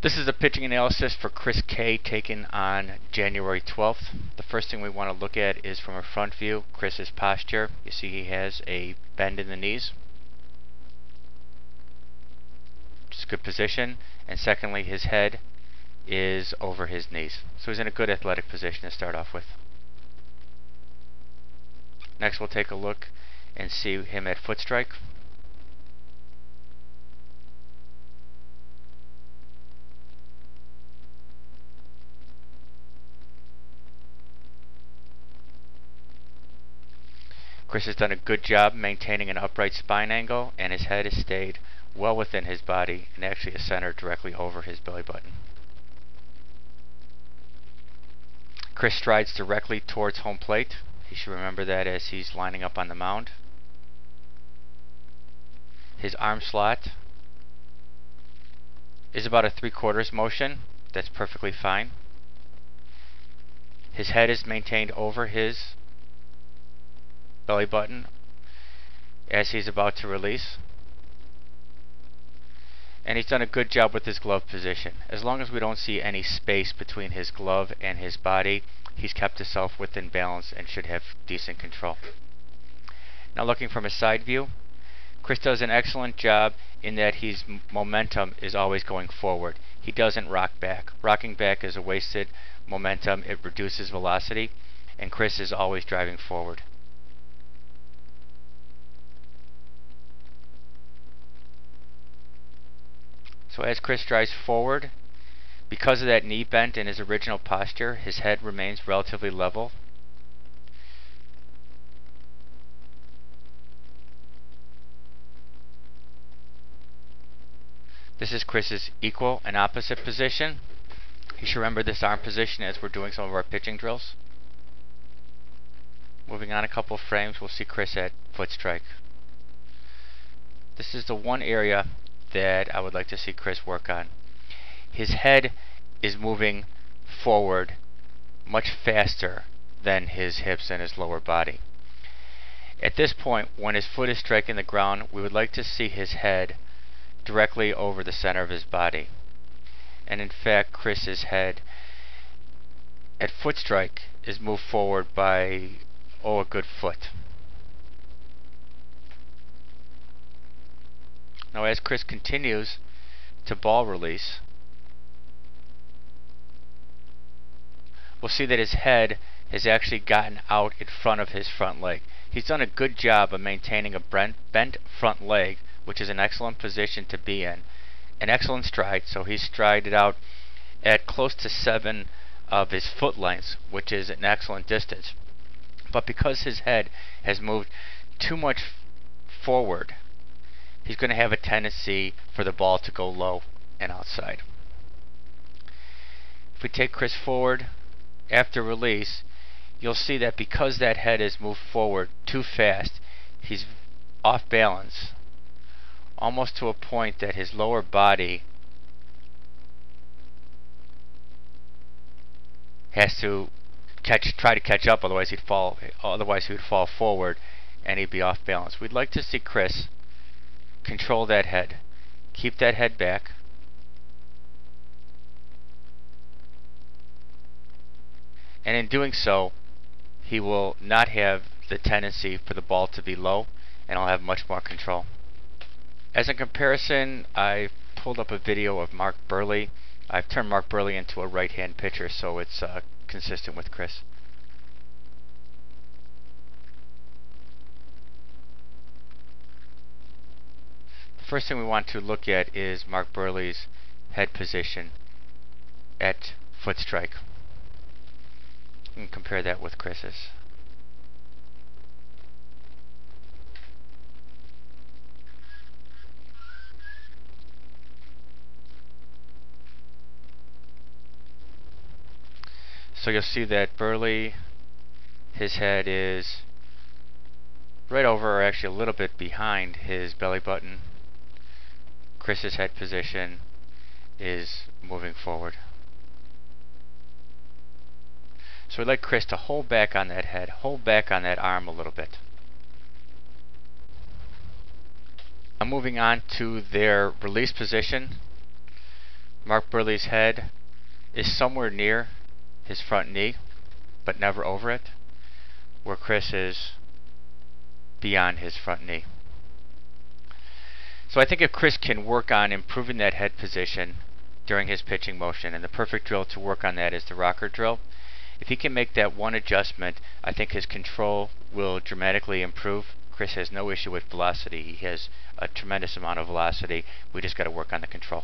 This is a pitching analysis for Chris K taken on January 12th. The first thing we want to look at is from a front view, Chris's posture. You see he has a bend in the knees. Just a good position. And secondly, his head is over his knees. So he's in a good athletic position to start off with. Next we'll take a look and see him at foot strike. Chris has done a good job maintaining an upright spine angle, and his head has stayed well within his body and actually is centered directly over his belly button. Chris strides directly towards home plate. He should remember that as he's lining up on the mound. His arm slot is about a 3/4 motion. That's perfectly fine. His head is maintained over his belly button as he's about to release. And he's done a good job with his glove position. As long as we don't see any space between his glove and his body, he's kept himself within balance and should have decent control. Now looking from a side view, Chris does an excellent job in that his momentum is always going forward. He doesn't rock back. Rocking back is a wasted momentum. It reduces velocity, and Chris is always driving forward. So as Chris drives forward, because of that knee bent in his original posture, his head remains relatively level. This is Chris's equal and opposite position. You should remember this arm position as we're doing some of our pitching drills. Moving on a couple of frames, we'll see Chris at foot strike. This is the one area that I would like to see Chris work on. His head is moving forward much faster than his hips and his lower body. At this point, when his foot is striking the ground, we would like to see his head directly over the center of his body. And in fact, Chris's head at foot strike is moved forward by a good foot. Now as Chris continues to ball release, we'll see that his head has actually gotten out in front of his front leg. He's done a good job of maintaining a bent front leg, which is an excellent position to be in. An excellent stride, so he's strided out at close to 7 of his foot lengths, which is an excellent distance. But because his head has moved too much forward, he's going to have a tendency for the ball to go low and outside. If we take Chris forward after release, you'll see that because that head has moved forward too fast, he's off balance, almost to a point that his lower body has to try to catch up, otherwise he would fall forward and he'd be off balance. We'd like to see Chris control that head. Keep that head back. And in doing so, he will not have the tendency for the ball to be low, and he'll have much more control. As a comparison, I pulled up a video of Mark Burley. I've turned Mark Burley into a right-hand pitcher, so it's consistent with Chris. The first thing we want to look at is Mark Burley's head position at foot strike. And compare that with Chris's. So you'll see that Burley, his head is right over, or actually a little bit behind his belly button. Chris's head position is moving forward. So we'd like Chris to hold back on that head, hold back on that arm a little bit. Now moving on to their release position, Mark Burley's head is somewhere near his front knee, but never over it, where Chris is beyond his front knee. So I think if Chris can work on improving that head position during his pitching motion, and the perfect drill to work on that is the rocker drill. If he can make that one adjustment, I think his control will dramatically improve. Chris has no issue with velocity. He has a tremendous amount of velocity. We just got to work on the control.